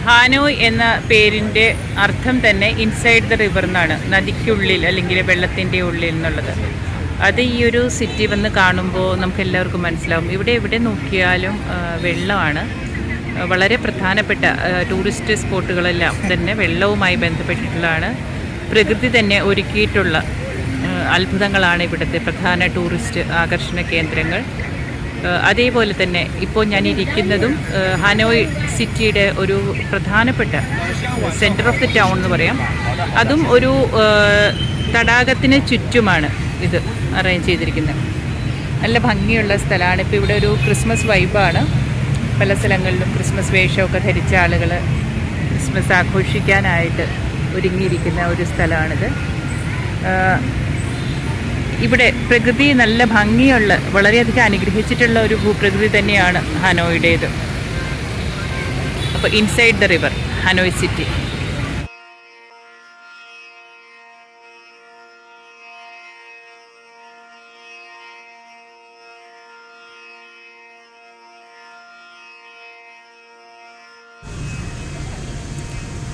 Hanoi എന്ന പേരിൻ്റെ അർത്ഥം തന്നെ ഇൻസൈഡ് ദ റിവർ എന്നാണ്, നദിക്കുള്ളിൽ അല്ലെങ്കിൽ വെള്ളത്തിൻ്റെ ഉള്ളിൽ എന്നുള്ളത്. അത് ഈ ഒരു സിറ്റി വന്ന് കാണുമ്പോൾ നമുക്ക് എല്ലാവർക്കും മനസ്സിലാവും. ഇവിടെ എവിടെ നോക്കിയാലും വെള്ളമാണ്. വളരെ പ്രധാനപ്പെട്ട ടൂറിസ്റ്റ് സ്പോട്ടുകളെല്ലാം തന്നെ വെള്ളവുമായി ബന്ധപ്പെട്ടിട്ടുള്ളതാണ്. പ്രകൃതി തന്നെ ഒരുക്കിയിട്ടുള്ള അത്ഭുതങ്ങളാണ് ഇവിടുത്തെ പ്രധാന ടൂറിസ്റ്റ് ആകർഷണ കേന്ദ്രങ്ങൾ. അതേപോലെ തന്നെ ഇപ്പോൾ ഞാൻ ഇരിക്കുന്നതും ഹാനോയ് സിറ്റിയുടെ ഒരു പ്രധാനപ്പെട്ട സെൻറ്റർ ഓഫ് ദി ടൗൺ എന്ന് പറയാം. അതും ഒരു തടാകത്തിന് ചുറ്റുമാണ് ഇത് അറേഞ്ച് ചെയ്തിരിക്കുന്നത്. നല്ല ഭംഗിയുള്ള സ്ഥലമാണ്. ഇപ്പോൾ ഇവിടെ ഒരു ക്രിസ്മസ് വൈബാണ്. പല സ്ഥലങ്ങളിലും ക്രിസ്മസ് വേഷമൊക്കെ ധരിച്ച ആളുകൾ ക്രിസ്മസ് ആഘോഷിക്കാനായിട്ട് ഒരുങ്ങിയിരിക്കുന്ന ഒരു സ്ഥലമാണിത്. ഇവിടെ പ്രകൃതി നല്ല ഭംഗിയുള്ള, വളരെയധികം അനുഗ്രഹിച്ചിട്ടുള്ള ഒരു ഭൂപ്രകൃതി തന്നെയാണ് ഹാനോയുടേത്. അപ്പോൾ inside the river, Hanoi city.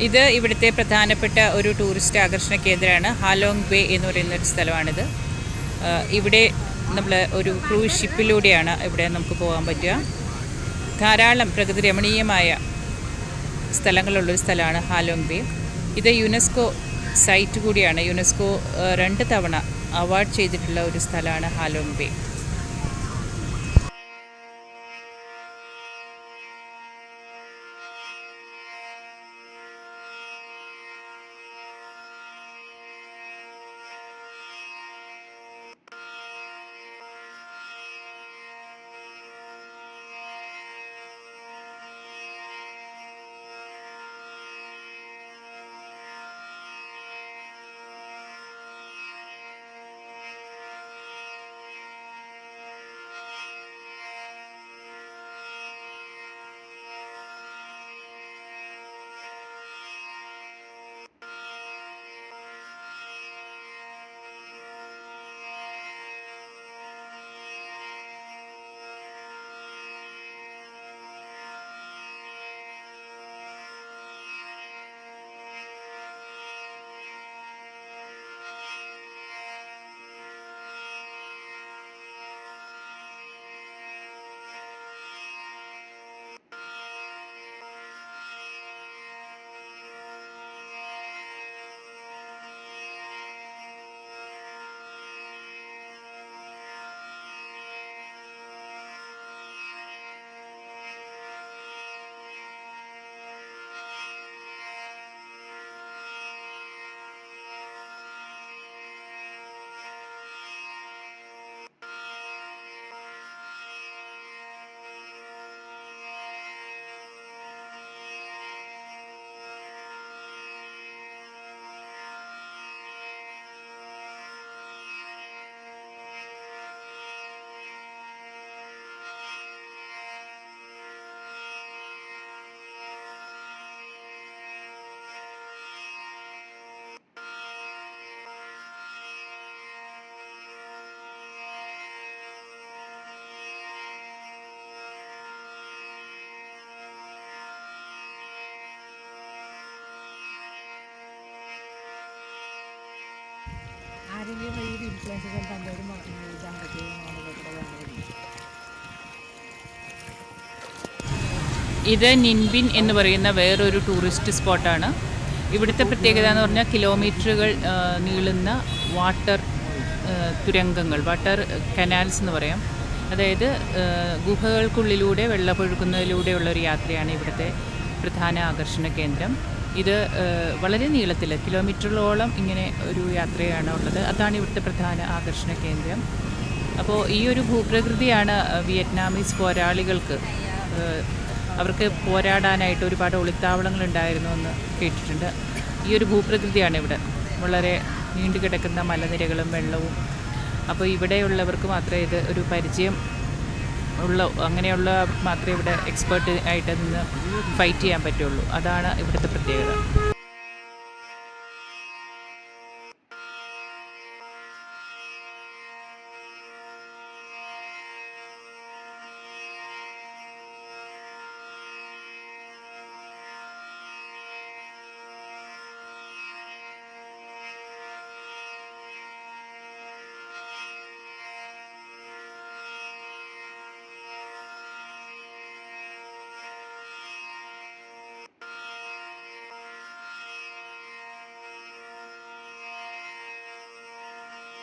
ഇത് ഇവിടുത്തെ പ്രധാനപ്പെട്ട ഒരു ടൂറിസ്റ്റ് ആകർഷണ കേന്ദ്രമാണ്. ഹാലോങ് ബേ എന്ന് പറയുന്നൊരു സ്ഥലമാണിത്. ഇവിടെ നമ്മൾ ഒരു ക്രൂസ് ഷിപ്പിലൂടെയാണ് ഇവിടെ നമുക്ക് പോകാൻ പറ്റുക. ധാരാളം പ്രകൃതി രമണീയമായ സ്ഥലങ്ങളുള്ളൊരു സ്ഥലമാണ് ഹാലോങ് ബേ. ഇത് യുനെസ്കോ സൈറ്റ് കൂടിയാണ്. യുനെസ്കോ 2 തവണ അവാർഡ് ചെയ്തിട്ടുള്ള ഒരു സ്ഥലമാണ് ഹാലോങ് ബേ. ഇത് നിൻബിൻ എന്ന് പറയുന്ന വേറൊരു ടൂറിസ്റ്റ് സ്പോട്ടാണ്. ഇവിടുത്തെ പ്രത്യേകത എന്ന് പറഞ്ഞാൽ കിലോമീറ്ററുകൾ നീളുന്ന വാട്ടർ തുരങ്കങ്ങൾ, വാട്ടർ കനാൽസ് എന്ന് പറയാം. അതായത് ഗുഹകൾക്കുള്ളിലൂടെ വെള്ളമൊഴുകുന്നതിലൂടെയുള്ളൊരു യാത്രയാണ് ഇവിടുത്തെ പ്രധാന ആകർഷണ കേന്ദ്രം. ഇത് വളരെ നീളത്തിൽ കിലോമീറ്ററുകളോളം ഇങ്ങനെ ഒരു യാത്രയാണ് ഉള്ളത്. അതാണ് ഇവിടുത്തെ പ്രധാന ആകർഷണ കേന്ദ്രം. അപ്പോൾ ഈ ഒരു ഭൂപ്രകൃതിയാണ് വിയറ്റ്നാമീസ് പോരാളികൾക്ക്, അവർക്ക് പോരാടാനായിട്ട് ഒരുപാട് ഒളിത്താവളങ്ങളുണ്ടായിരുന്നു എന്ന് കേട്ടിട്ടുണ്ട്. ഈ ഒരു ഭൂപ്രകൃതിയാണ് ഇവിടെ. വളരെ നീണ്ടുകിടക്കുന്ന മലനിരകളും വെള്ളവും. അപ്പോൾ ഇവിടെയുള്ളവർക്ക് മാത്രമേ ഇത് ഒരു പരിചയം അങ്ങനെയുള്ള മാത്രമേ ഇവിടെ എക്സ്പേർട്ട് ആയിട്ട് നിന്ന് ഫൈറ്റ് ചെയ്യാൻ പറ്റുള്ളൂ. അതാണ് ഇവിടുത്തെ പ്രത്യേകത.